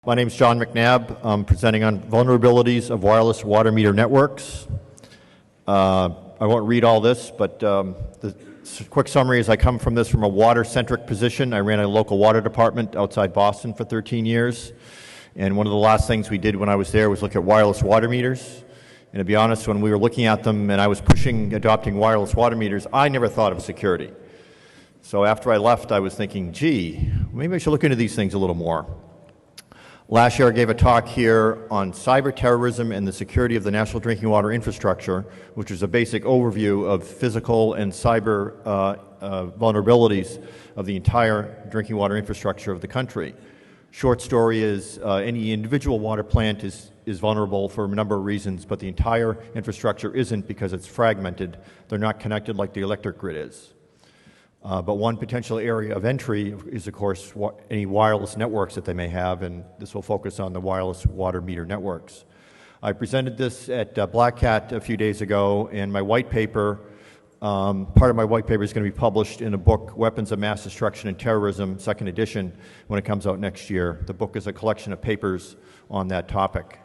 My name is John McNabb. I'm presenting on vulnerabilities of wireless water meter networks. I won't read all this, but the quick summary is I come from a water-centric position. I ran a local water department outside Boston for 13 years. And one of the last things we did when I was there was look at wireless water meters. And to be honest, when we were looking at them and I was pushing adopting wireless water meters, I never thought of security. So after I left, I was thinking, gee, maybe I should look into these things a little more. Last year I gave a talk here on cyber terrorism and the security of the national drinking water infrastructure, which is a basic overview of physical and cyber vulnerabilities of the entire drinking water infrastructure of the country. Short story is any individual water plant is vulnerable for a number of reasons, but the entire infrastructure isn't because it's fragmented. They're not connected like the electric grid is. But one potential area of entry is, of course, any wireless networks that they may have, and this will focus on the wireless water meter networks. I presented this at Black Hat a few days ago, and my white paper, part of my white paper is going to be published in a book, Weapons of Mass Destruction and Terrorism, second edition, when it comes out next year. The book is a collection of papers on that topic.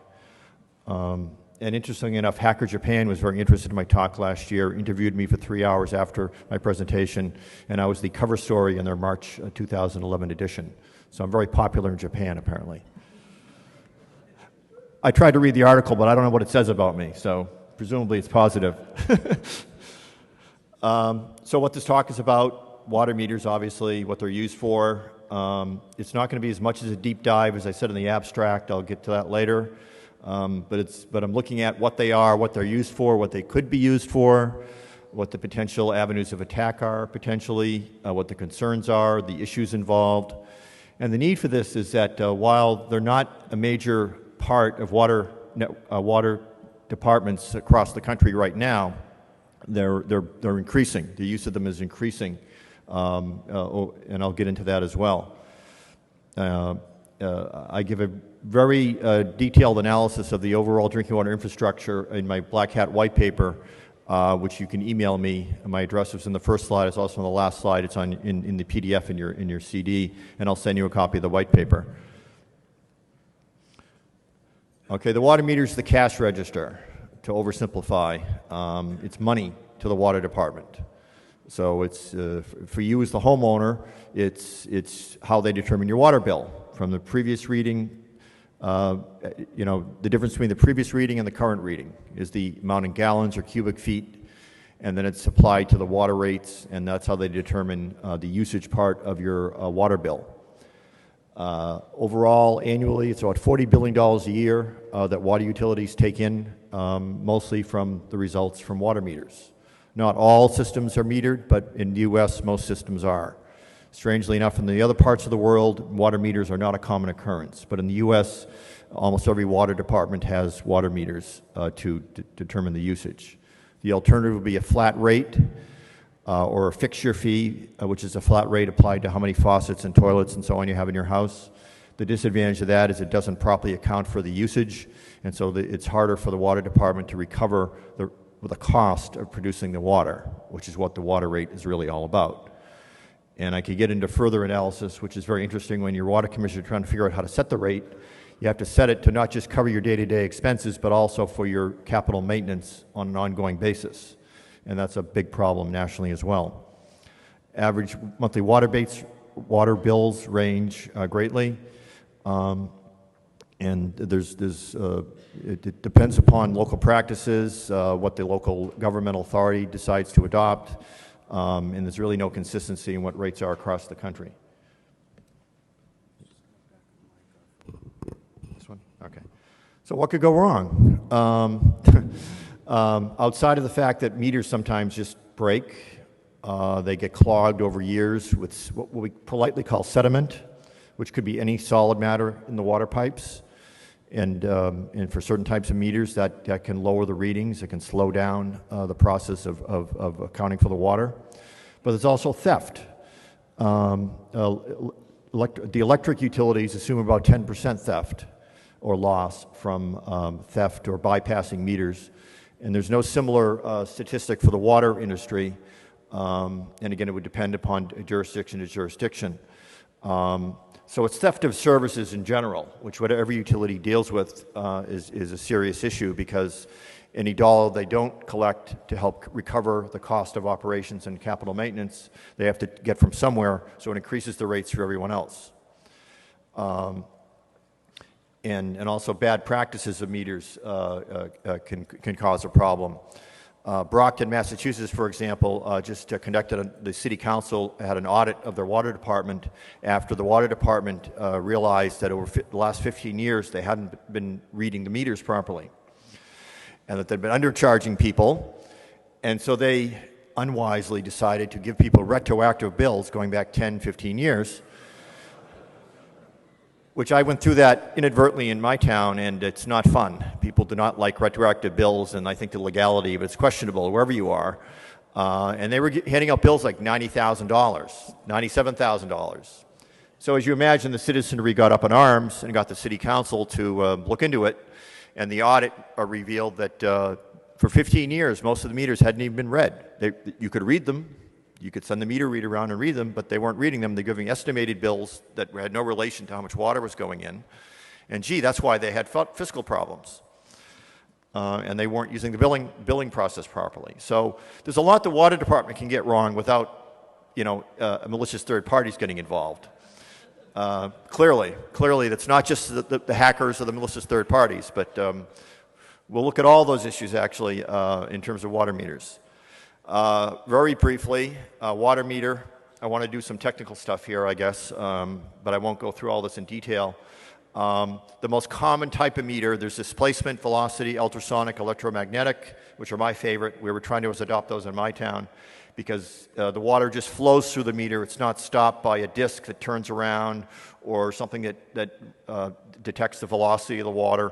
And interestingly enough, Hacker Japan was very interested in my talk last year, interviewed me for 3 hours after my presentation, and I was the cover story in their March 2011 edition. So I'm very popular in Japan, apparently. I tried to read the article, but I don't know what it says about me, so presumably it's positive. So what this talk is about, water meters, obviously, what they're used for. It's not going to be as much as a deep dive as I said in the abstract. I'll get to that later. But I'm looking at what they are, what they're used for, what they could be used for, what the potential avenues of attack are potentially, what the concerns are, the issues involved. And the need for this is that while they're not a major part of water departments across the country right now, they're increasing. The use of them is increasing, and I'll get into that as well. I give a very detailed analysis of the overall drinking water infrastructure in my Black Hat white paper, which you can email me. My address is in the first slide. It's also on the last slide. It's in the PDF in your CD, and I'll send you a copy of the white paper. Okay, the water meter is the cash register, to oversimplify. It's money to the water department. So it's for you as the homeowner, it's how they determine your water bill. From the previous reading, the difference between the previous reading and the current reading is the amount in gallons or cubic feet, and then it's applied to the water rates, and that's how they determine the usage part of your water bill. Overall, annually, it's about $40 billion a year that water utilities take in, mostly from the results from water meters. Not all systems are metered, but in the U.S., most systems are. Strangely enough, in the other parts of the world, water meters are not a common occurrence. But in the U.S., almost every water department has water meters to determine the usage. The alternative would be a flat rate or a fixture fee, which is a flat rate applied to how many faucets and toilets and so on you have in your house. The disadvantage of that is it doesn't properly account for the usage, and so it's harder for the water department to recover the cost of producing the water, which is what the water rate is really all about. And I could get into further analysis, which is very interesting when your water commissioner trying to figure out how to set the rate. You have to set it to not just cover your day-to-day expenses, but also for your capital maintenance on an ongoing basis. And that's a big problem nationally as well. Average monthly water bills range greatly. And it depends upon local practices, what the local governmental authority decides to adopt. And there's really no consistency in what rates are across the country. This one? Okay. So what could go wrong? Outside of the fact that meters sometimes just break, they get clogged over years with what we politely call sediment, which could be any solid matter in the water pipes. And for certain types of meters, that can lower the readings. It can slow down the process of accounting for the water. But there's also theft. The electric utilities assume about 10% theft or loss from theft or bypassing meters. And there's no similar statistic for the water industry. And again, it would depend upon jurisdiction to jurisdiction. So it's theft of services in general, which whatever utility deals with is a serious issue, because any dollar they don't collect to help recover the cost of operations and capital maintenance, they have to get from somewhere, so it increases the rates for everyone else. And also bad practices of meters can cause a problem. Brockton, Massachusetts, for example, just conducted, the city council had an audit of their water department after the water department realized that over the last 15 years they hadn't been reading the meters properly, and that they'd been undercharging people, and so they unwisely decided to give people retroactive bills going back 10, 15 years, which I went through that inadvertently in my town, and it's not fun. People do not like retroactive bills, and I think the legality of it's questionable wherever you are. And they were handing out bills like $90,000, $97,000. So as you imagine, the citizenry got up in arms and got the city council to look into it, and the audit revealed that for 15 years, most of the meters hadn't even been read. You could read them. You could send the meter reader around and read them, but they weren't reading them. They're giving estimated bills that had no relation to how much water was going in. And gee, that's why they had fiscal problems. And they weren't using the billing process properly. So there's a lot the water department can get wrong without, malicious third parties getting involved. Clearly, that's not just the hackers or the malicious third parties, but we'll look at all those issues actually in terms of water meters. Very briefly, water meter. I want to do some technical stuff here, I guess, but I won't go through all this in detail. The most common type of meter, there's displacement, velocity, ultrasonic, electromagnetic, which are my favorite. We were trying to adopt those in my town because the water just flows through the meter. It's not stopped by a disc that turns around or something that detects the velocity of the water.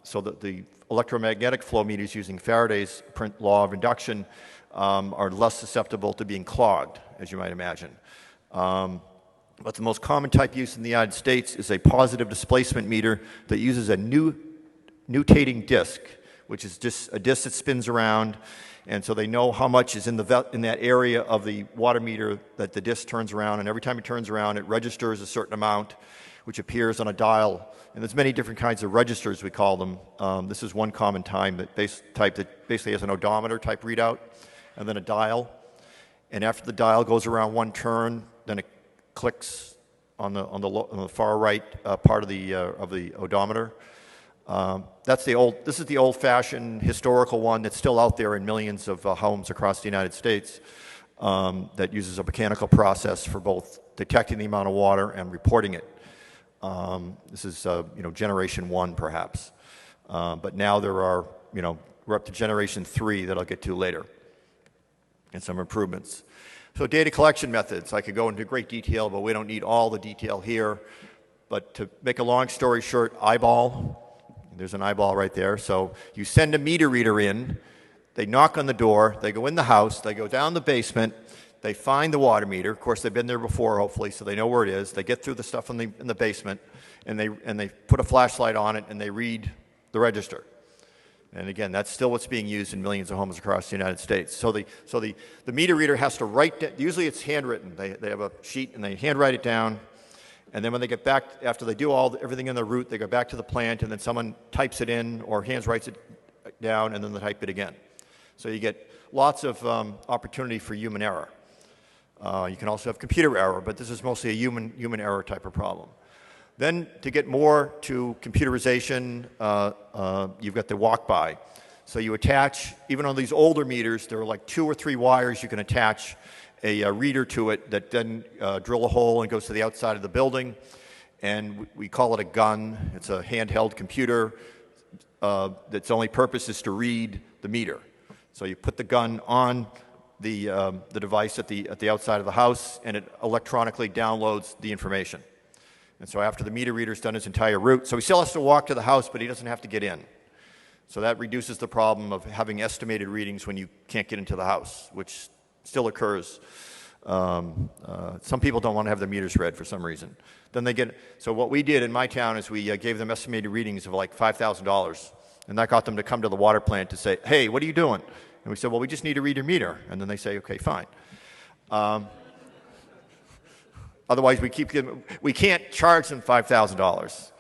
So that the electromagnetic flow meters using Faraday's law of induction are less susceptible to being clogged, as you might imagine. But the most common type used in the United States is a positive displacement meter that uses a nutating disc, which is just a disc that spins around, and so they know how much is in that area of the water meter that the disc turns around, and every time it turns around, it registers a certain amount, which appears on a dial. And there's many different kinds of registers, we call them. This is one common type that basically has an odometer type readout, and then a dial. And after the dial goes around one turn, then it clicks on the far right part of the odometer. This is the old-fashioned historical one that's still out there in millions of homes across the United States that uses a mechanical process for both detecting the amount of water and reporting it. This is, generation 1, perhaps. But now we're up to generation 3 that I'll get to later, and some improvements. So data collection methods, I could go into great detail, but we don't need all the detail here. But to make a long story short, eyeball, there's an eyeball right there. So you send a meter reader in, they knock on the door, they go in the house, they go down the basement, they find the water meter. Of course, they've been there before, hopefully, so they know where it is. They get through the stuff in the basement, and they put a flashlight on it, and they read the register. And again, that's still what's being used in millions of homes across the United States. So the meter reader has to write. Usually, it's handwritten. They have a sheet, and they handwrite it down. And then when they get back, after they do everything in their route, they go back to the plant, and then someone types it in or writes it down, and then they type it again. So you get lots of opportunity for human error. You can also have computer error, but this is mostly a human error type of problem. Then to get more to computerization, you've got the walk-by. So you attach, even on these older meters, there are like 2 or 3 wires you can attach a reader to it that then drill a hole and goes to the outside of the building. And we call it a gun. It's a handheld computer that's only purpose is to read the meter. So you put the gun on the device at the outside of the house, and it electronically downloads the information. And so after the meter reader's done his entire route, so he still has to walk to the house, but he doesn't have to get in. So that reduces the problem of having estimated readings when you can't get into the house, which still occurs. Some people don't want to have their meters read for some reason. So what we did in my town is we gave them estimated readings of like $5,000, and that got them to come to the water plant to say, hey, what are you doing? And we said, well, we just need to read your meter. And then they say, okay, fine. Otherwise, we can't charge them $5,000,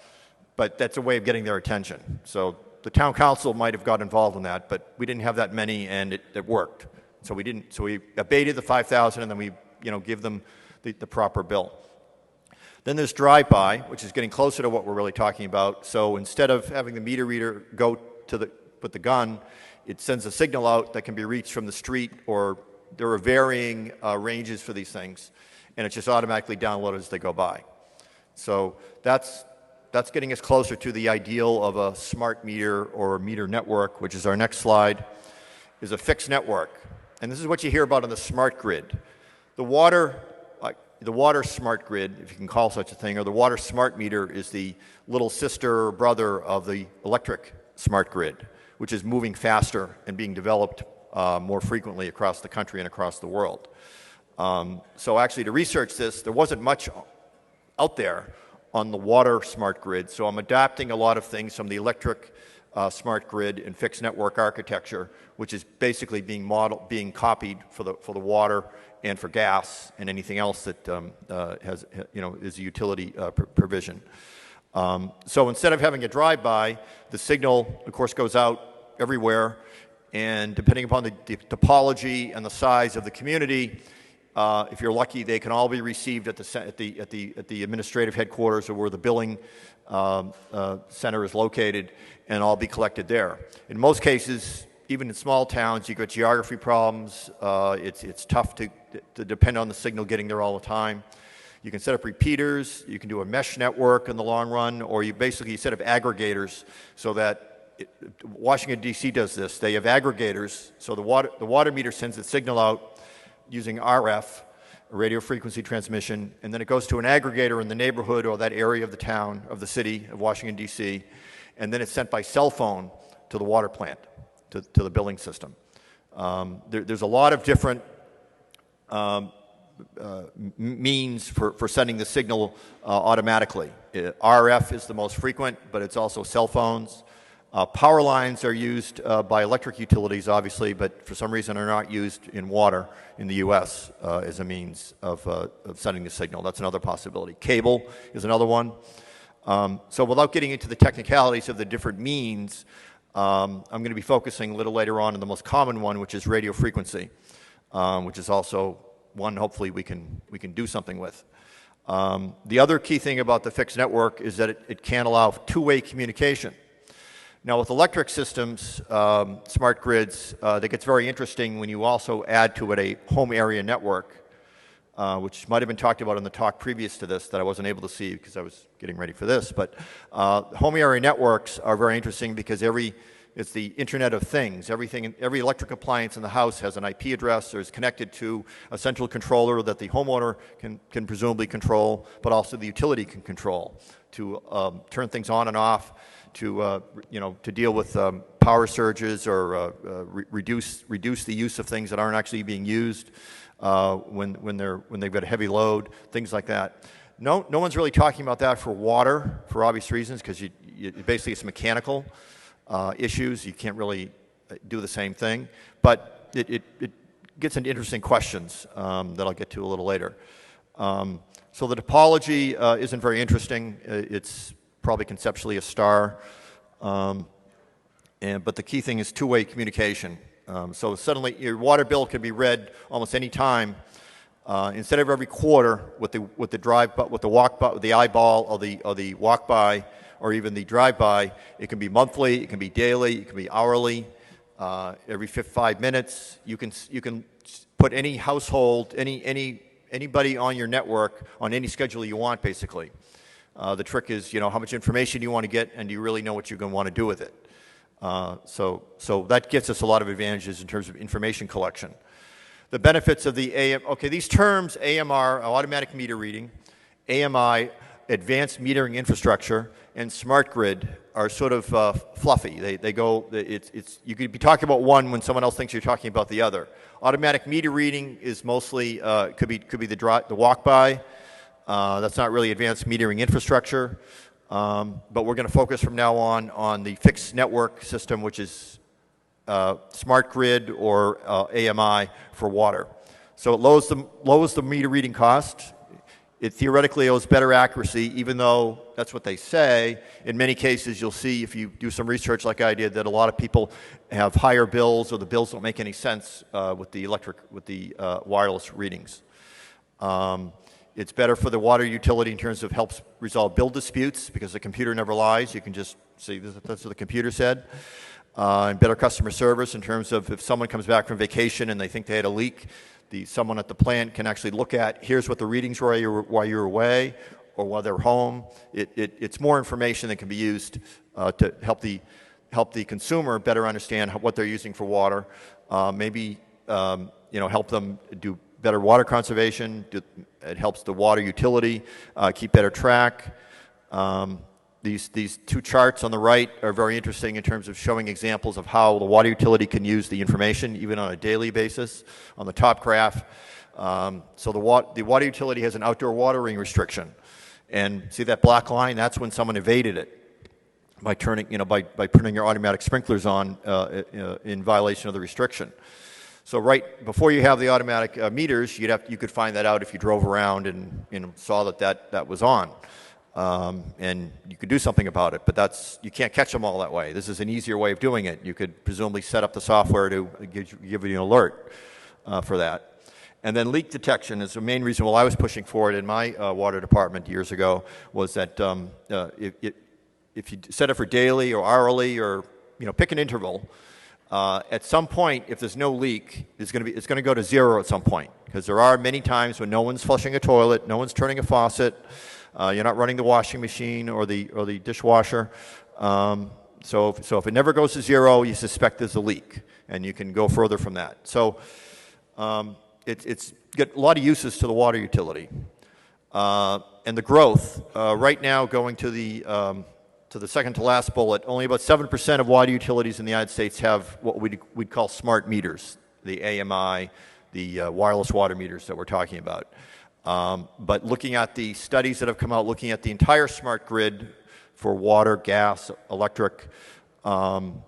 but that's a way of getting their attention. So the town council might have got involved in that, but we didn't have that many, and it worked. So we abated the $5,000, and then we give them the proper bill. Then there's drive-by, which is getting closer to what we're really talking about. So instead of having the meter reader go to put the gun, it sends a signal out that can be reached from the street, or there are varying ranges for these things, and it's just automatically downloaded as they go by. So that's getting us closer to the ideal of a smart meter or meter network, which is our next slide, is a fixed network. And this is what you hear about in the smart grid. The water smart grid, if you can call such a thing, or the water smart meter is the little sister or brother of the electric smart grid, which is moving faster and being developed more frequently across the country and across the world. So actually, to research this, there wasn't much out there on the water smart grid, so I'm adapting a lot of things from the electric smart grid and fixed network architecture, which is basically being copied for the water and for gas and anything else that is a utility provision. So instead of having a drive-by, the signal, of course, goes out everywhere, and depending upon the topology and the size of the community, if you're lucky, they can all be received at the administrative headquarters, or where the billing center is located, and all be collected there. In most cases, even in small towns, you've got geography problems. It's tough to depend on the signal getting there all the time. You can set up repeaters. You can do a mesh network in the long run, or you basically set up aggregators so that Washington, D.C. does this. They have aggregators, so the water meter sends its signal out using RF, radio frequency transmission, and then it goes to an aggregator in the neighborhood or that area of the town, of the city of Washington, D.C., and then it's sent by cell phone to the water plant, to the billing system. There's a lot of different means for sending the signal automatically. RF is the most frequent, but it's also cell phones. Power lines are used by electric utilities, obviously, but for some reason are not used in water in the U.S. As a means of sending the signal. That's another possibility. Cable is another one. So without getting into the technicalities of the different means, I'm going to be focusing a little later on the most common one, which is radio frequency, which is also one hopefully we can do something with. The other key thing about the fixed network is that it can allow two-way communication. Now, with electric systems, smart grids, that gets very interesting when you also add to it a home area network, which might have been talked about in the talk previous to this that I wasn't able to see because I was getting ready for this. But home area networks are very interesting because it's the Internet of Things. Every electric appliance in the house has an IP address or is connected to a central controller that the homeowner can presumably control, but also the utility can control to turn things on and off, to deal with power surges or reduce the use of things that aren't actually being used when they've got a heavy load, things like that. No one's really talking about that for water for obvious reasons, because basically it's mechanical issues. You can't really do the same thing, but it gets into interesting questions that I'll get to a little later. So the topology isn't very interesting. It's probably conceptually a star, but the key thing is two-way communication. So suddenly your water bill can be read almost any time. Instead of every quarter with the eyeball or the walk by or even the drive by, it can be monthly, it can be daily, it can be hourly. Every 5 minutes, you can put any household, anybody on your network on any schedule you want, basically. The trick is, how much information you want to get, and do you really know what you're going to want to do with it? So that gets us a lot of advantages in terms of information collection. The benefits of the these terms, AMR, automatic meter reading, AMI, advanced metering infrastructure, and smart grid are sort of fluffy. They go, you could be talking about one when someone else thinks you're talking about the other. Automatic meter reading is mostly, could be the walk-by. That's not really advanced metering infrastructure. But we're going to focus from now on the fixed network system, which is smart grid or AMI for water. So it lowers the meter reading cost. It theoretically owes better accuracy, even though that's what they say. In many cases, you'll see, if you do some research like I did, that a lot of people have higher bills, or the bills don't make any sense with the wireless readings. It's better for the water utility in terms of helps resolve bill disputes, because the computer never lies. You can just see that's what the computer said. And better customer service in terms of if someone comes back from vacation and they think they had a leak, someone at the plant can actually look at, here's what the readings were while you were away or while they're home. It's more information that can be used to help the consumer better understand what they're using for water. Maybe help them do better water conservation. It helps the water utility keep better track. These two charts on the right are very interesting in terms of showing examples of how the water utility can use the information even on a daily basis. On the top graph, so the water utility has an outdoor watering restriction, and see that black line? That's when someone evaded it by by putting your automatic sprinklers on in violation of the restriction. So right before you have the automatic meters, you could find that out if you drove around and saw that was on. And you could do something about it, but you can't catch them all that way. This is an easier way of doing it. You could presumably set up the software to give you an alert for that. And then leak detection is the main reason why I was pushing for it in my water department years ago, was that if you set it for daily or hourly, or pick an interval, at some point, if there's no leak, it's going to go to zero at some point, because there are many times when no one's flushing a toilet, no one's turning a faucet. You're not running the washing machine or the dishwasher. So if it never goes to zero, you suspect there's a leak, and you can go further from that. So it's got a lot of uses to the water utility. And the growth, right now going to the second to last bullet, only about 7% of water utilities in the United States have what we'd call smart meters, the AMI, the wireless water meters that we're talking about. But looking at the studies that have come out, looking at the entire smart grid for water, gas, electric,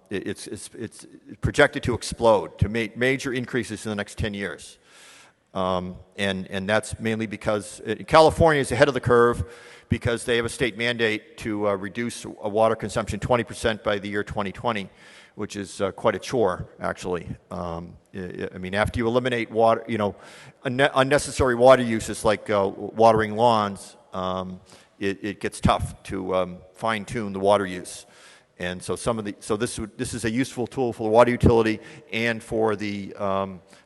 it's projected to explode, to make major increases in the next 10 years. And that's mainly because California is ahead of the curve, because they have a state mandate to reduce water consumption 20% by the year 2020, which is quite a chore, actually. I mean, after you eliminate water, unnecessary water uses like watering lawns, it gets tough to fine-tune the water use. And so this is a useful tool for the water utility and for the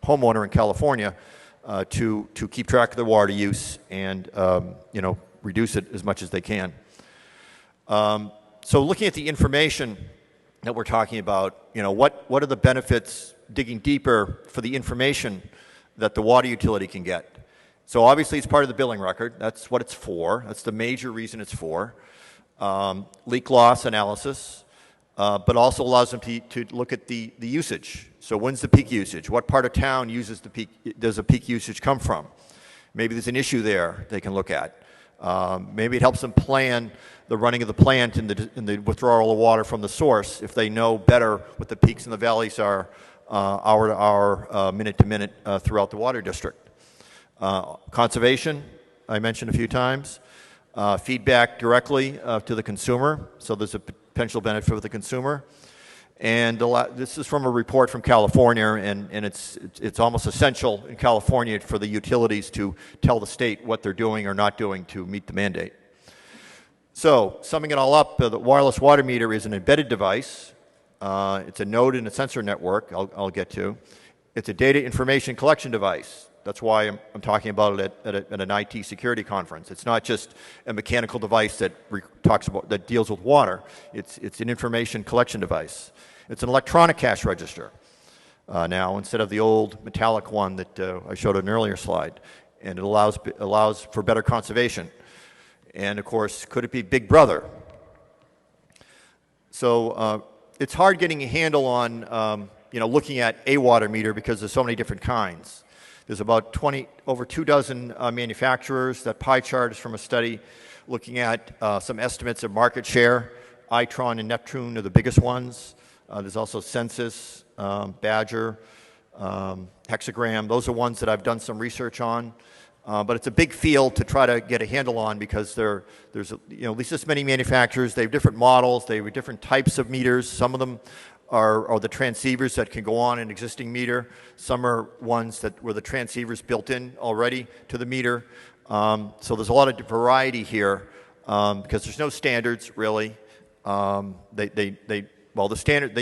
homeowner in California to keep track of the water use and reduce it as much as they can. So looking at the information that we're talking about, what are the benefits, digging deeper, for the information that the water utility can get? So obviously it's part of the billing record. That's what it's for. That's the major reason it's for. Leak loss analysis, but also allows them to look at the usage. So when's the peak usage? What part of town does the peak usage come from? Maybe there's an issue there they can look at. Maybe it helps them plan the running of the plant and the withdrawal of water from the source if they know better what the peaks and the valleys are hour to hour, minute to minute throughout the water district. Conservation, I mentioned a few times. Feedback directly to the consumer, so there's a potential benefit for the consumer. And this is from a report from California, and it's almost essential in California for the utilities to tell the state what they're doing or not doing to meet the mandate. So, summing it all up, the wireless water meter is an embedded device. It's a node in a sensor network, I'll get to. It's a data information collection device. That's why I'm talking about it at an IT security conference. It's not just a mechanical device that deals with water. It's an information collection device. It's an electronic cash register now, instead of the old metallic one that I showed in an earlier slide. And it allows for better conservation. And of course, could it be Big Brother? So it's hard getting a handle on looking at a water meter, because there's so many different kinds. There's about over 24 manufacturers. That pie chart is from a study looking at some estimates of market share. Itron and Neptune are the biggest ones. There's also Census, Badger, Hexagram. Those are ones that I've done some research on. But it's a big field to try to get a handle on because there's at least this many manufacturers. They have different models. They have different types of meters. Some of them are the transceivers that can go on an existing meter. Some are ones where the transceiver's built in already to the meter. So there's a lot of variety here because there's no standards really. They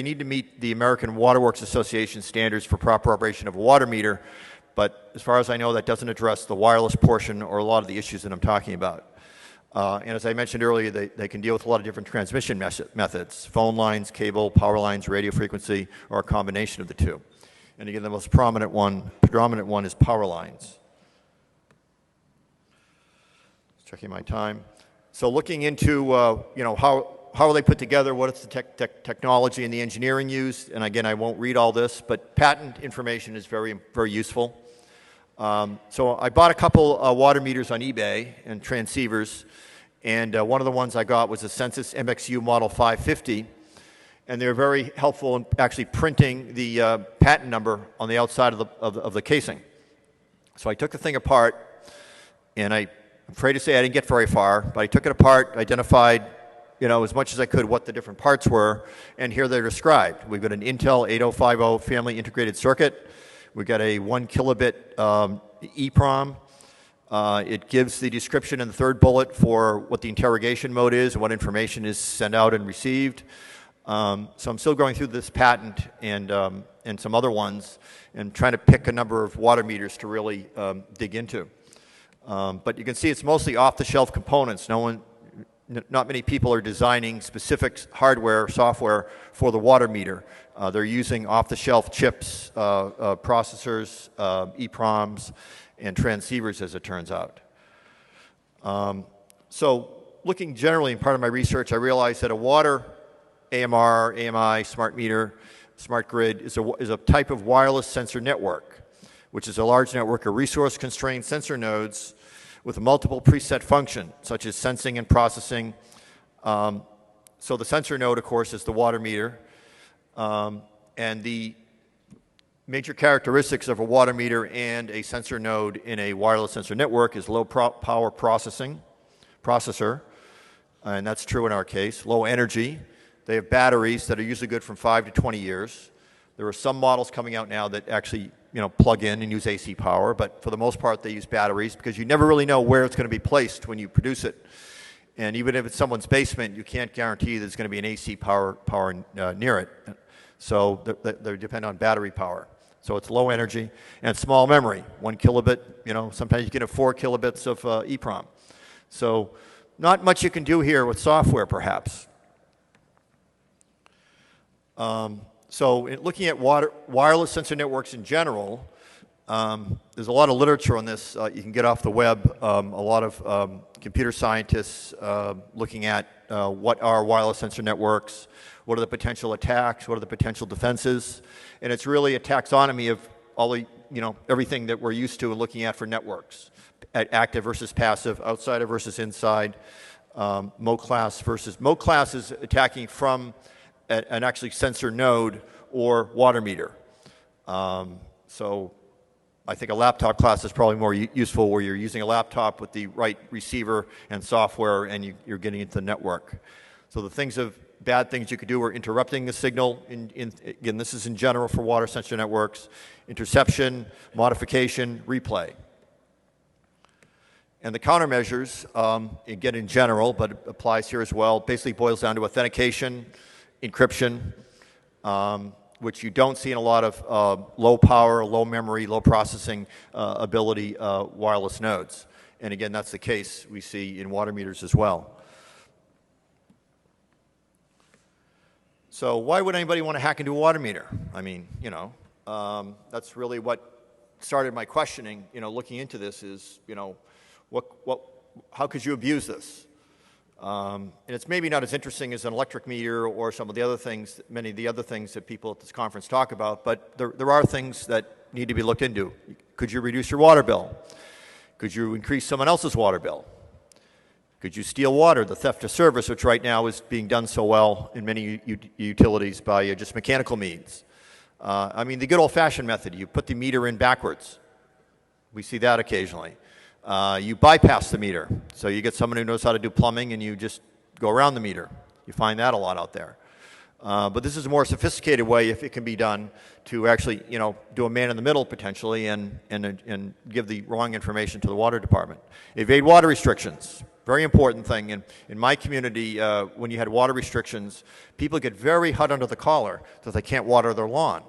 need to meet the American Waterworks Association standards for proper operation of a water meter. But as far as I know, that doesn't address the wireless portion or a lot of the issues that I'm talking about. And as I mentioned earlier, they can deal with a lot of different transmission methods: phone lines, cable, power lines, radio frequency, or a combination of the two. And again, the most predominant one is power lines. Just checking my time. So looking into how are they put together, what is the technology and the engineering used, and again, I won't read all this, but patent information is very, very useful. So I bought a couple water meters on eBay and transceivers, and one of the ones I got was a Census MXU Model 550, and they're very helpful in actually printing the patent number on the outside of the casing. So I took the thing apart, and I'm afraid to say I didn't get very far, but I took it apart, identified as much as I could what the different parts were, and here they're described. We've got an Intel 8050 family integrated circuit. We've got a 1 kilobit EEPROM. It gives the description in the third bullet for what the interrogation mode is and what information is sent out and received. So I'm still going through this patent and some other ones and trying to pick a number of water meters to really dig into. But you can see it's mostly off-the-shelf components. Not many people are designing specific hardware, software for the water meter. They're using off-the-shelf chips, processors, EEPROMs, and transceivers, as it turns out. So looking generally in part of my research, I realized that a water AMR, AMI, smart meter, smart grid is a type of wireless sensor network, which is a large network of resource-constrained sensor nodes with multiple preset functions, such as sensing and processing. So the sensor node, of course, is the water meter. And the major characteristics of a water meter and a sensor node in a wireless sensor network is low power processor, and that's true in our case. Low energy. They have batteries that are usually good from 5 to 20 years. There are some models coming out now that actually plug in and use AC power, but for the most part they use batteries because you never really know where it's going to be placed when you produce it. And even if it's someone's basement, you can't guarantee there's going to be an AC power near it. So they depend on battery power. So it's low energy and small memory, 1 kilobit. Sometimes you can have 4 kilobits of EEPROM. So not much you can do here with software, perhaps. So looking at wireless sensor networks in general, there's a lot of literature on this. You can get off the web. A lot of computer scientists looking at what are wireless sensor networks, what are the potential attacks, what are the potential defenses, and it's really a taxonomy of all the, everything that we're used to looking at for networks, active versus passive, outsider versus inside, mode class is attacking from an actually sensor node or water meter. So I think a laptop class is probably more useful where you're using a laptop with the right receiver and software and you're getting into the network. So the bad things you could do are interrupting the signal. Again, this is in general for water sensor networks. Interception, modification, replay. And the countermeasures, again in general, but it applies here as well, basically boils down to authentication, encryption, which you don't see in a lot of low power, low memory, low processing ability wireless nodes. And again, that's the case we see in water meters as well. So why would anybody want to hack into a water meter? I mean, that's really what started my questioning, looking into this is, how could you abuse this? And it's maybe not as interesting as an electric meter or some of the other things, many of the other things that people at this conference talk about, but there are things that need to be looked into. Could you reduce your water bill? Could you increase someone else's water bill? Could you steal water, the theft of service, which right now is being done so well in many utilities by just mechanical means? I mean, the good old-fashioned method, you put the meter in backwards. We see that occasionally. You bypass the meter. So you get someone who knows how to do plumbing and you just go around the meter. You find that a lot out there. But this is a more sophisticated way, if it can be done, to actually, do a man-in-the-middle potentially and give the wrong information to the water department. Evade water restrictions, very important thing. In my community, when you had water restrictions, people get very hot under the collar that they can't water their lawn.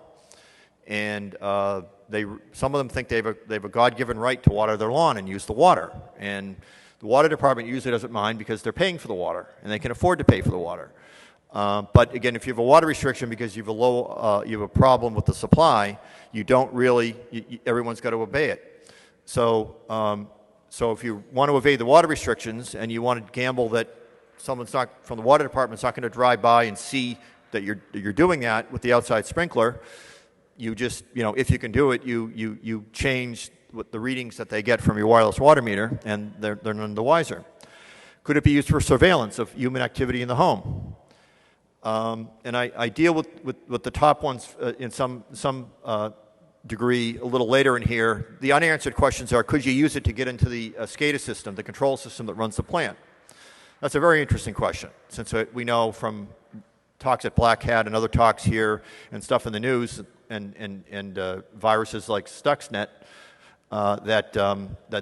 And some of them think they have a God-given right to water their lawn and use the water. And the water department usually doesn't mind because they're paying for the water, and they can afford to pay for the water. But again, if you have a water restriction because you have a problem with the supply, you don't really, everyone's got to obey it. So if you want to evade the water restrictions and you want to gamble that someone's not, from the water department's not going to drive by and see that you're doing that with the outside sprinkler, you just, if you can do it, you change the readings that they get from your wireless water meter, and they're none the wiser. Could it be used for surveillance of human activity in the home? And I deal with the top ones in some degree a little later in here. The unanswered questions are, could you use it to get into the SCADA system, the control system that runs the plant? That's a very interesting question, since we know from talks at Black Hat and other talks here and stuff in the news and viruses like Stuxnet that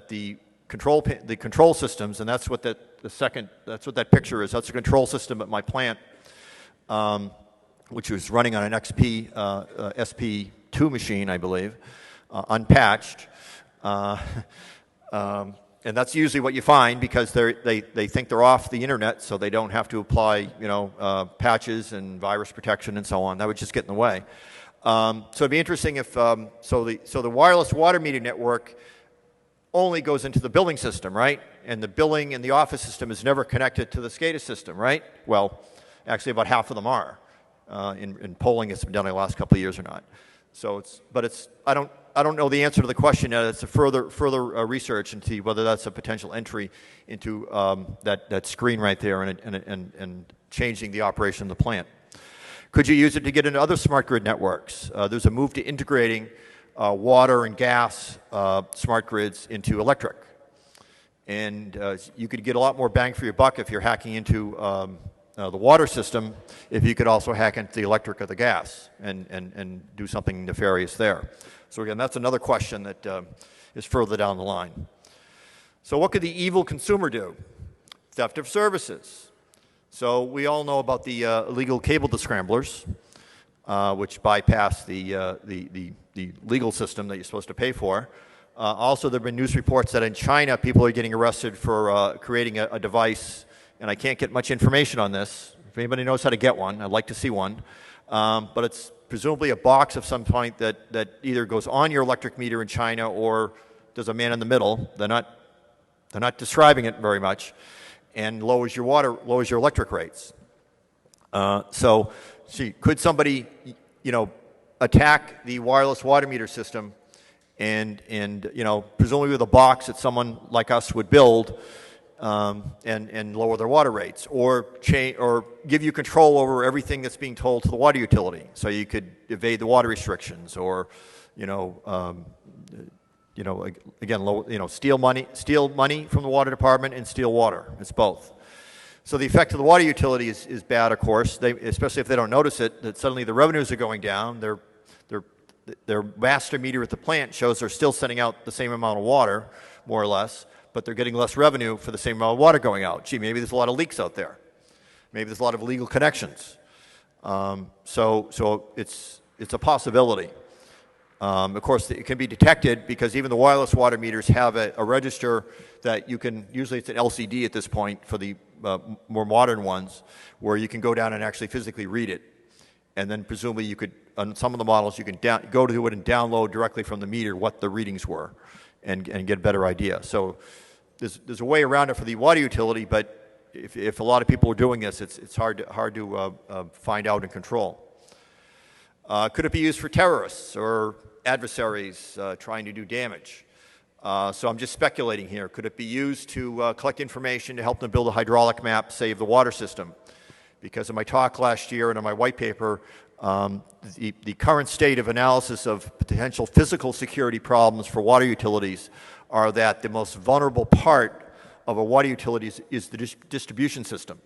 the control systems, and that's what that picture is. That's the control system at my plant, which was running on an SP2 machine, I believe, unpatched. And that's usually what you find because they think they're off the internet, so they don't have to apply patches and virus protection and so on. That would just get in the way. So it'd be interesting if so the wireless water meter network only goes into the billing system, right? And the billing and the office system is never connected to the SCADA system, right? Well, actually, about half of them are. In polling, it's been done in the last couple of years or not. So I don't know the answer to the question yet. It's a further research into whether that's a potential entry into that screen right there and changing the operation of the plant. Could you use it to get into other smart grid networks? There's a move to integrating water and gas smart grids into electric. And you could get a lot more bang for your buck if you're hacking into the water system, if you could also hack into the electric or the gas and do something nefarious there. So again, that's another question that is further down the line. So what could the evil consumer do? Theft of services. So we all know about the illegal cable descramblers, which bypass the legal system that you're supposed to pay for. Also, there have been news reports that in China, people are getting arrested for creating a device, and I can't get much information on this. If anybody knows how to get one, I'd like to see one. But it's presumably a box of some kind that either goes on your electric meter in China or there's a man in the middle. They're not describing it very much, and lowers your electric rates. So, could somebody, attack the wireless water meter system, and presumably with a box that someone like us would build, and lower their water rates, or give you control over everything that's being told to the water utility, so you could evade the water restrictions, or again, steal money from the water department and steal water. It's both. So the effect of the water utility is bad, of course. Especially if they don't notice it, that suddenly the revenues are going down. Their master meter at the plant shows they're still sending out the same amount of water, more or less, but they're getting less revenue for the same amount of water going out. Gee, maybe there's a lot of leaks out there. Maybe there's a lot of illegal connections. So it's a possibility. Of course, it can be detected because even the wireless water meters have a register that you can, usually it's an LCD at this point for the more modern ones, where you can go down and actually physically read it. And then presumably you could, on some of the models, you can go to it and download directly from the meter what the readings were and get a better idea. So there's a way around it for the water utility, but if a lot of people are doing this, it's hard to find out and control. Could it be used for terrorists or adversaries trying to do damage? So I'm just speculating here. Could it be used to collect information to help them build a hydraulic map, say, of the water system? because in my talk last year and in my white paper, the current state of analysis of potential physical security problems for water utilities are that the most vulnerable part of a water utility is the distribution system,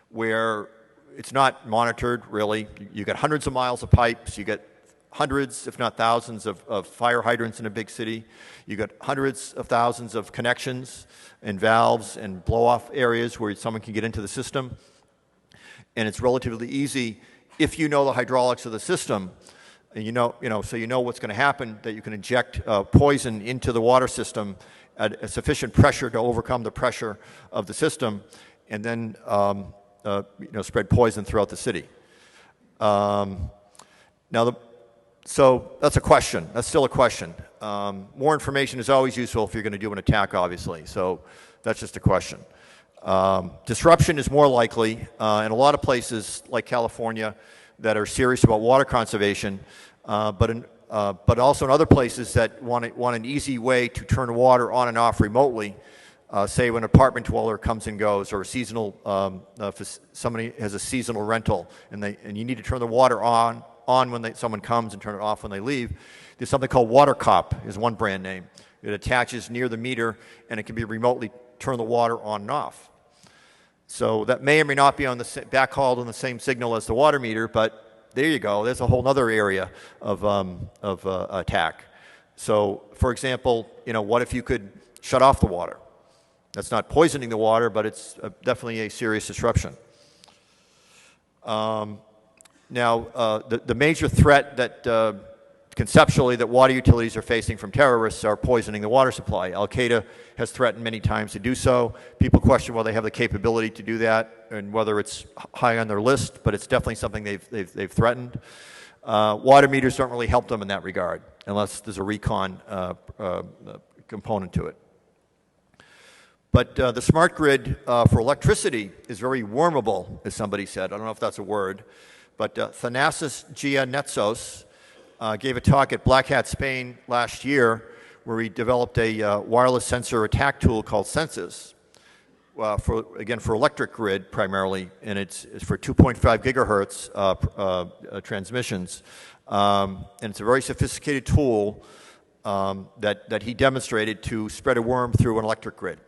where it's not monitored, really. You get hundreds of miles of pipes, you get hundreds, if not thousands, of fire hydrants in a big city. You got hundreds of thousands of connections and valves and blow-off areas where someone can get into the system. And it's relatively easy if you know the hydraulics of the system, and so you know what's going to happen, that you can inject poison into the water system at a sufficient pressure to overcome the pressure of the system, and then spread poison throughout the city. So that's a question. That's still a question. More information is always useful if you're going to do an attack, obviously. So that's just a question. Disruption is more likely in a lot of places like California that are serious about water conservation, but also in other places that want an easy way to turn water on and off remotely. Say when an apartment dweller comes and goes, or a seasonal, somebody has a seasonal rental, and you need to turn the water on when someone comes and turn it off when they leave. There's something called Water Cop, is one brand name. It attaches near the meter, and it can be remotely turn the water on and off. So that may or may not be on the backhauled on the same signal as the water meter, but there you go. There's a whole other area of attack. So, for example, what if you could shut off the water? That's not poisoning the water, but it's definitely a serious disruption. Now, the major threat that conceptually that water utilities are facing from terrorists are poisoning the water supply. Al-Qaeda has threatened many times to do so. People question whether they have the capability to do that and whether it's high on their list, but it's definitely something they've threatened. Water meters don't really help them in that regard unless there's a recon component to it. But the smart grid for electricity is very wormable, as somebody said. I don't know if that's a word. But Thanasis Giannetsos gave a talk at Black Hat Spain last year where he developed a wireless sensor attack tool called Census, for electric grid primarily, and it's for 2.5 gigahertz transmissions. And it's a very sophisticated tool that he demonstrated to spread a worm through an electric grid.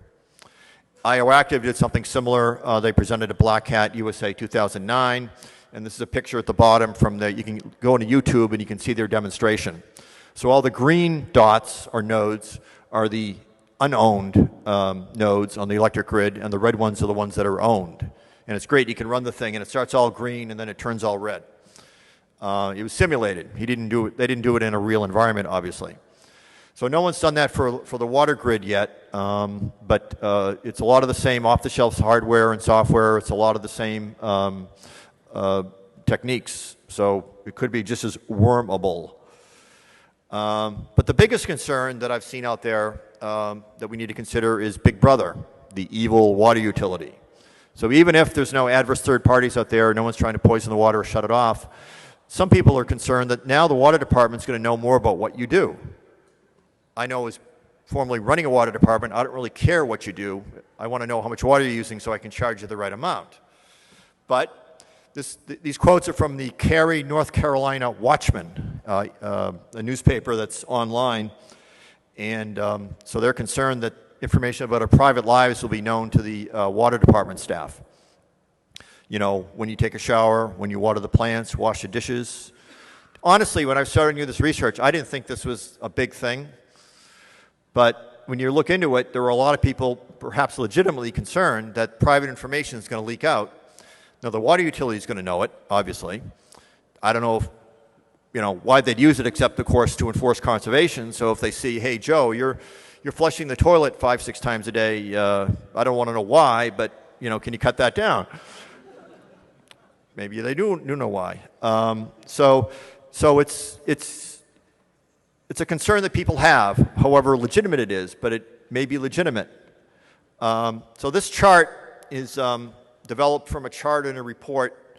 IOActive did something similar. They presented at Black Hat USA 2009. And this is a picture at the bottom you can go into YouTube and you can see their demonstration. So all the green dots or nodes are the unowned nodes on the electric grid, and the red ones are the ones that are owned. And it's great, you can run the thing and it starts all green and then it turns all red. It was simulated. They didn't do it in a real environment, obviously. So no one's done that for the water grid yet, but it's a lot of the same off-the-shelf hardware and software. It's a lot of the same techniques, so it could be just as wormable. But the biggest concern that I've seen out there that we need to consider is Big Brother, the evil water utility. So even if there's no adverse third parties out there, no one's trying to poison the water or shut it off, some people are concerned that now the water department's going to know more about what you do. I know as formerly running a water department, I don't really care what you do. I want to know how much water you're using so I can charge you the right amount. But these quotes are from the Cary, North Carolina Watchman, a newspaper that's online. And so they're concerned that information about our private lives will be known to the water department staff. When you take a shower, when you water the plants, wash the dishes. Honestly, when I started doing this research, I didn't think this was a big thing. But when you look into it, there are a lot of people perhaps legitimately concerned that private information is going to leak out. Now, the water utility is going to know it, obviously. I don't know if, why they'd use it except, of course, to enforce conservation. So if they see, hey, Joe, you're flushing the toilet 5-6 times a day, I don't want to know why, but, can you cut that down? Maybe they do know why. So it's a concern that people have, however legitimate it is, but it may be legitimate. So this chart is developed from a chart and a report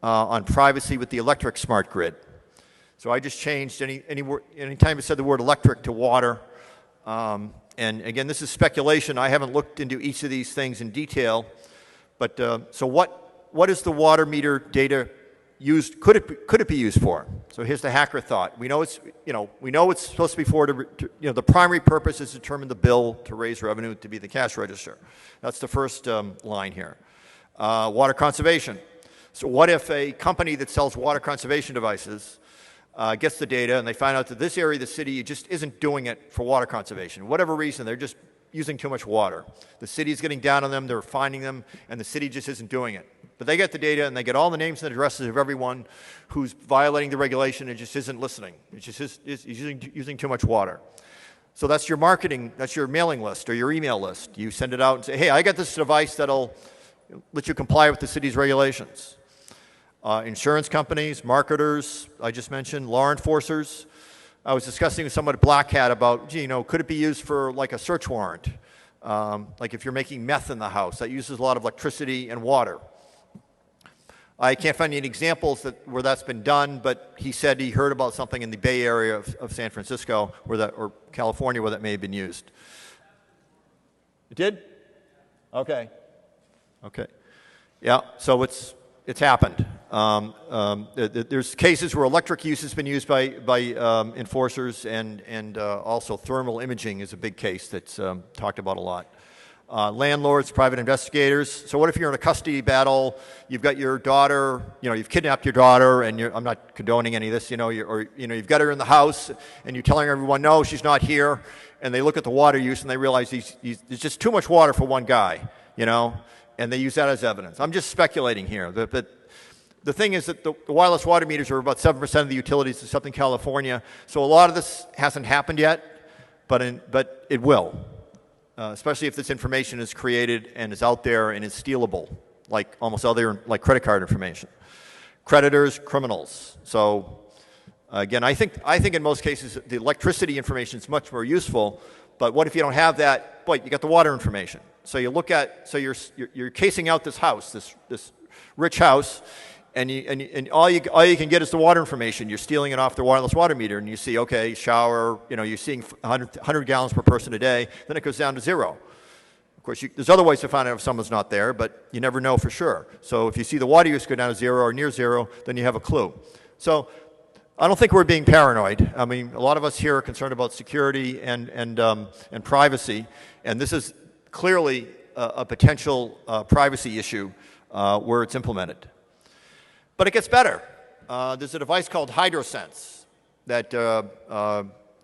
on privacy with the electric smart grid. So I just changed anytime it said the word electric to water. And again, this is speculation. I haven't looked into each of these things in detail. But so what what is the water meter data used? Could it be used for? So here's the hacker thought. We know it's supposed to be for the primary purpose is to determine the bill to raise revenue to be the cash register. That's the first line here. Water conservation. So what if a company that sells water conservation devices gets the data and they find out that this area of the city just isn't doing it for water conservation. Whatever reason, they're just using too much water. The city is getting down on them, they're finding them, and the city just isn't doing it. But they get the data and they get all the names and addresses of everyone who's violating the regulation and just isn't listening. It's just is using too much water. So that's your marketing, that's your mailing list or your email list. You send it out and say, hey, I got this device that'll let you comply with the city's regulations. Insurance companies, marketers, I just mentioned, law enforcers. I was discussing with someone at Black Hat about, could it be used for like a search warrant? Like if you're making meth in the house, that uses a lot of electricity and water. I can't find any examples where that's been done, but he said he heard about something in the Bay Area of San Francisco or California where that may have been used. It did? Okay. Okay. Yeah, so it's happened. There's cases where electric use has been used by enforcers, and also thermal imaging is a big case that's talked about a lot. Landlords, private investigators. So what if you're in a custody battle? You've got your daughter. You've kidnapped your daughter, and I'm not condoning any of this. You've got her in the house, and you're telling everyone, no, she's not here. And they look at the water use, and they realize there's just too much water for one guy. And they use that as evidence. I'm just speculating here. But the thing is that the wireless water meters are about 7% of the utilities in Southern California. So a lot of this hasn't happened yet, but it will, especially if this information is created and is out there and is stealable, like almost other like credit card information. Creditors, criminals. So again, I think in most cases the electricity information is much more useful. But what if you don't have that? Boy, you got the water information. So you look at, so you're casing out this house, this rich house, and all you can get is the water information. You're stealing it off the wireless water meter, and you see, okay, shower, you're seeing 100 gallons per person a day. Then it goes down to 0. Of course, there's other ways to find out if someone's not there, but you never know for sure. So if you see the water use go down to 0 or near 0, then you have a clue. So I don't think we're being paranoid. I mean, a lot of us here are concerned about security and privacy, and this is clearly a potential privacy issue where it's implemented. But it gets better. There's a device called HydroSense that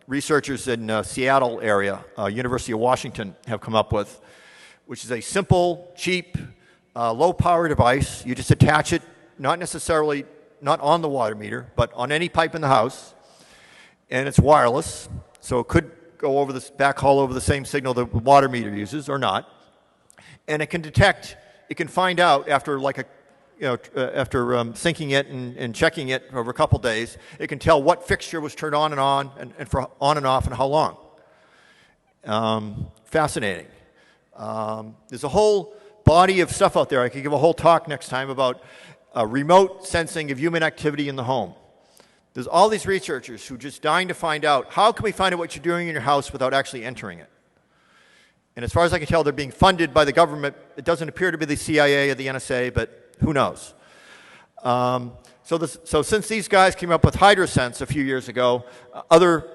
researchers in Seattle area, University of Washington, have come up with, which is a simple, cheap, low-power device. You just attach it, not on the water meter, but on any pipe in the house, and it's wireless, so it could go over this backhaul over the same signal the water meter uses or not, and it can detect. It can find out after syncing it and checking it over a couple days. It can tell what fixture was turned on and for on and off and how long. Fascinating. There's a whole body of stuff out there. I could give a whole talk next time about remote sensing of human activity in the home. There's all these researchers who are just dying to find out, how can we find out what you're doing in your house without actually entering it? And as far as I can tell, they're being funded by the government. It doesn't appear to be the CIA or the NSA, but who knows? So since these guys came up with HydroSense a few years ago, other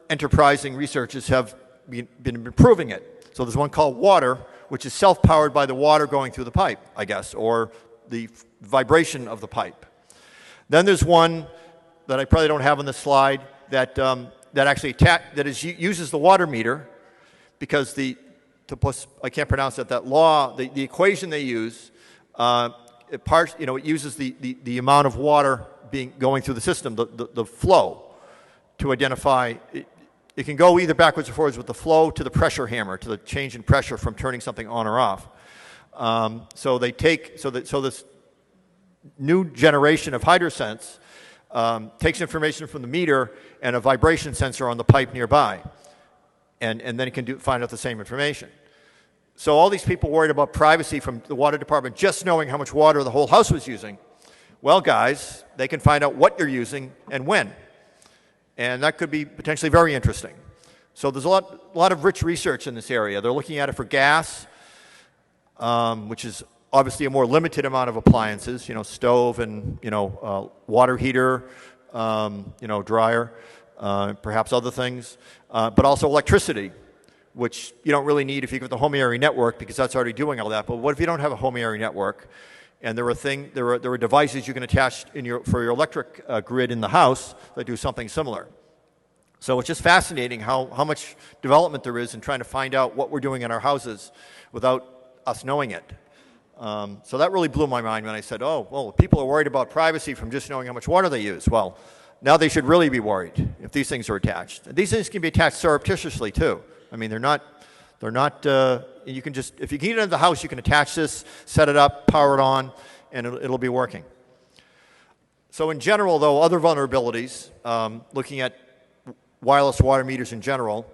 enterprising researchers have been improving it. So there's one called Water, which is self-powered by the water going through the pipe, I guess, or the vibration of the pipe. Then there's one that I probably don't have on the slide that actually uses the water meter, because I can't pronounce it, that law, the equation they use, it uses the amount of water going through the system, the flow, to identify. It can go either backwards or forwards with the flow to the pressure hammer, to the change in pressure from turning something on or off. So this new generation of HydroSense takes information from the meter and a vibration sensor on the pipe nearby, and then it can find out the same information. So all these people worried about privacy from the water department just knowing how much water the whole house was using. Well, guys, they can find out what you're using and when. And that could be potentially very interesting. So there's a lot of rich research in this area. They're looking at it for gas, which is obviously a more limited amount of appliances, stove and, water heater, dryer, perhaps other things, but also electricity, which you don't really need if you get the home area network because that's already doing all that. But what if you don't have a home area network and there are devices you can attach for your electric grid in the house that do something similar? So it's just fascinating how much development there is in trying to find out what we're doing in our houses without us knowing it. So that really blew my mind when I said, oh, well, people are worried about privacy from just knowing how much water they use. Well, now they should really be worried if these things are attached. And these things can be attached surreptitiously too. I mean, they're not, you can just, if you can get into the house, you can attach this, set it up, power it on, and it'll be working. So in general, though, other vulnerabilities, looking at wireless water meters in general,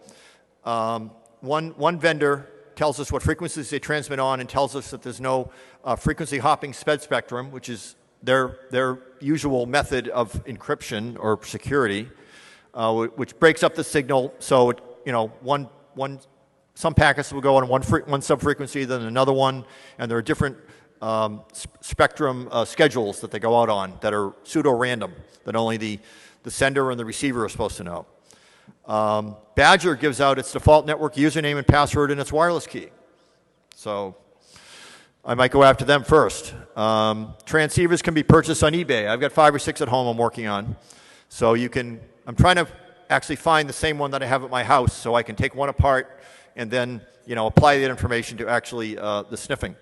one vendor tells us what frequencies they transmit on and tells us that there's no frequency hopping sped spectrum, which is their usual method of encryption or security, which breaks up the signal. So some packets will go on one sub-frequency, then another one, and there are different spectrum schedules that they go out on that are pseudo-random, that only the sender and the receiver are supposed to know. Badger gives out its default network username and password and its wireless key. So I might go after them first. Transceivers can be purchased on eBay. I've got 5 or 6 at home I'm working on. So I'm trying to actually find the same one that I have at my house so I can take one apart and then, apply that information to actually the sniffing.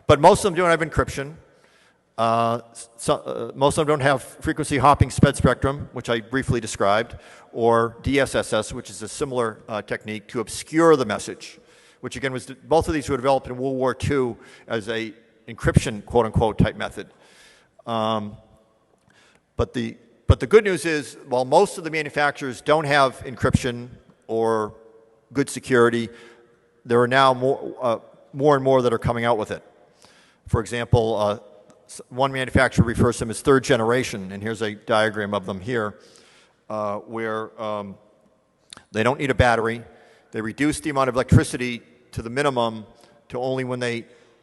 But most of them don't have encryption. Most of them don't have frequency hopping sped spectrum, which I briefly described, or DSSS, which is a similar technique to obscure the message, which again both of these were developed in World War II as a encryption, quote unquote, type method. But the good news is, while most of the manufacturers don't have encryption or good security, there are now more and more that are coming out with it. For example, one manufacturer refers to them as third generation, and here's a diagram of them here, where they don't need a battery. They reduce the amount of electricity to the minimum to only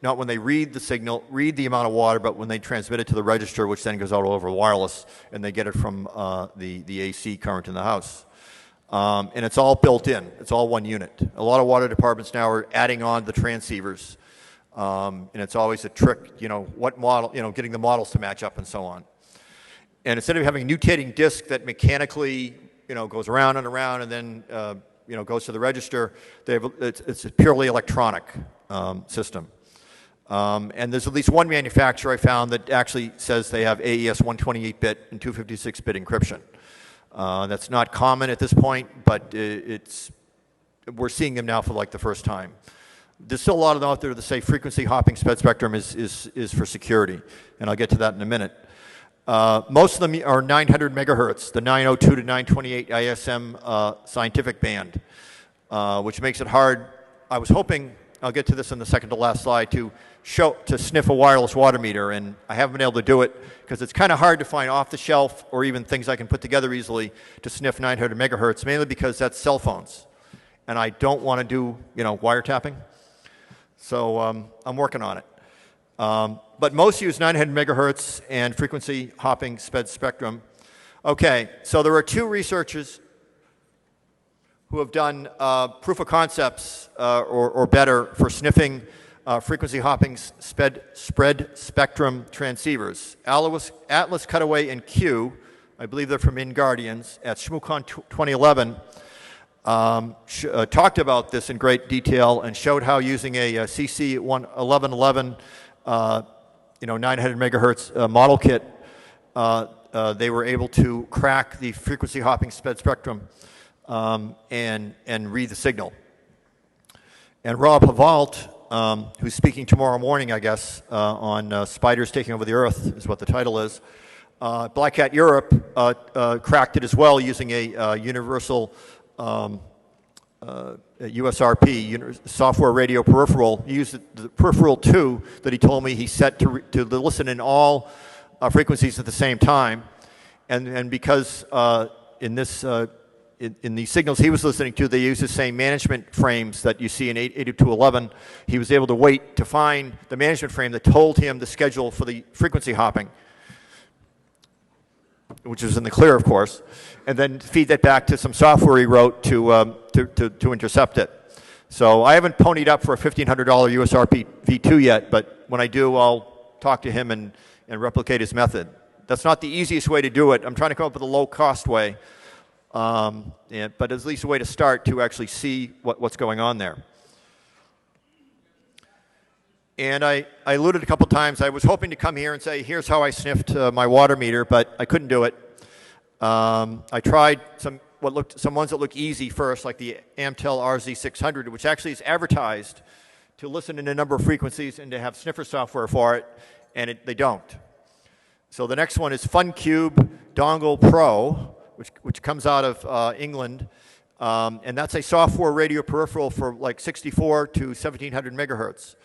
not when they read the signal, read the amount of water, but when they transmit it to the register, which then goes out over wireless, and they get it from the AC current in the house. And it's all built in. It's all one unit. A lot of water departments now are adding on the transceivers. And it's always a trick, what model, getting the models to match up and so on. And instead of having a mutating disk that mechanically, goes around and around and then, goes to the register, it's a purely electronic system. And there's at least one manufacturer I found that actually says they have AES 128-bit and 256-bit encryption. That's not common at this point, but we're seeing them now for like the first time. There's still a lot of them out there that say frequency hopping sped spectrum is for security, and I'll get to that in a minute. Most of them are 900 megahertz, the 902 to 928 ISM scientific band, which makes it hard. I was hoping, I'll get to this in the second to last slide, to sniff a wireless water meter, and I haven't been able to do it because it's kind of hard to find off the shelf or even things I can put together easily to sniff 900 megahertz, mainly because that's cell phones, and I don't want to do wiretapping. So I'm working on it. But most use 900 megahertz and frequency hopping sped spectrum. Okay, so there are 2 researchers who have done proof of concepts or better for sniffing frequency hopping spread spectrum transceivers. Atlas Cutaway and Q, I believe they're from InGuardians, at ShmooCon 2011, talked about this in great detail and showed how using a CC 1111 900 megahertz model kit, they were able to crack the frequency hopping sped spectrum and read the signal. And Rob Havalt, who's speaking tomorrow morning, I guess, on Spiders Taking Over the Earth, is what the title is. Black Hat Europe cracked it as well using a universal USRP, software radio peripheral. He used the peripheral 2 that he told me he set to listen in all frequencies at the same time. And because in this in the signals he was listening to, they use the same management frames that you see in 802.11. He was able to wait to find the management frame that told him the schedule for the frequency hopping, which was in the clear, of course, and then feed that back to some software he wrote to intercept it. So I haven't ponied up for a $1,500 USRP v2 yet, but when I do, I'll talk to him and replicate his method. That's not the easiest way to do it. I'm trying to come up with a low-cost way, but at least a way to start to actually see what's going on there. And I alluded a couple times, I was hoping to come here and say, here's how I sniffed my water meter, but I couldn't do it. I tried some ones that look easy first, like the Amtel RZ600, which actually is advertised to listen in a number of frequencies and to have sniffer software for it, and they don't. So the next one is FunCube Dongle Pro, which comes out of England, and that's a software radio peripheral for like 64 to 1700 megahertz.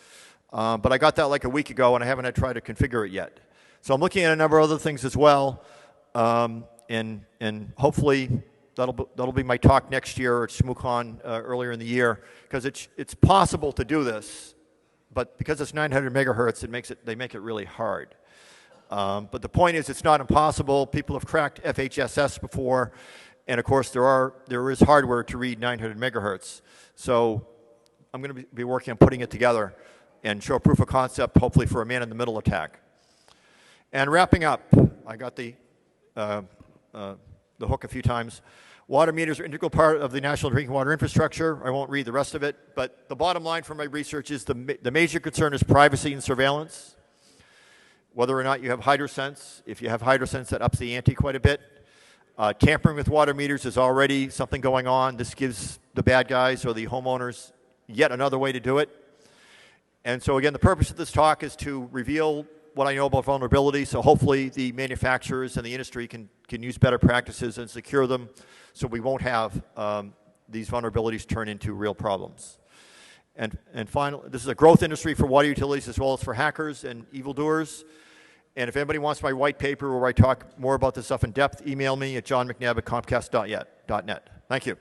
But I got that like a week ago, and I haven't had tried to configure it yet. So I'm looking at a number of other things as well, and hopefully that'll be my talk next year at ShmooCon earlier in the year, because it's possible to do this, but because it's 900 megahertz, they make it really hard. But the point is, it's not impossible. People have cracked FHSS before, and of course there is hardware to read 900 megahertz. So I'm going to be working on putting it together and show proof of concept, hopefully for a man-in-the-middle attack. And wrapping up, I got the hook a few times. Water meters are an integral part of the national drinking water infrastructure. I won't read the rest of it, but the bottom line from my research is the major concern is privacy and surveillance. Whether or not you have HydroSense. If you have HydroSense, that ups the ante quite a bit. Tampering with water meters is already something going on. This gives the bad guys or the homeowners yet another way to do it. And so again, the purpose of this talk is to reveal what I know about vulnerabilities, so hopefully the manufacturers and the industry can use better practices and secure them so we won't have these vulnerabilities turn into real problems. And finally, this is a growth industry for water utilities as well as for hackers and evildoers. And if anybody wants my white paper where I talk more about this stuff in depth, email me at johnmcnabb@comcast.net. Thank you.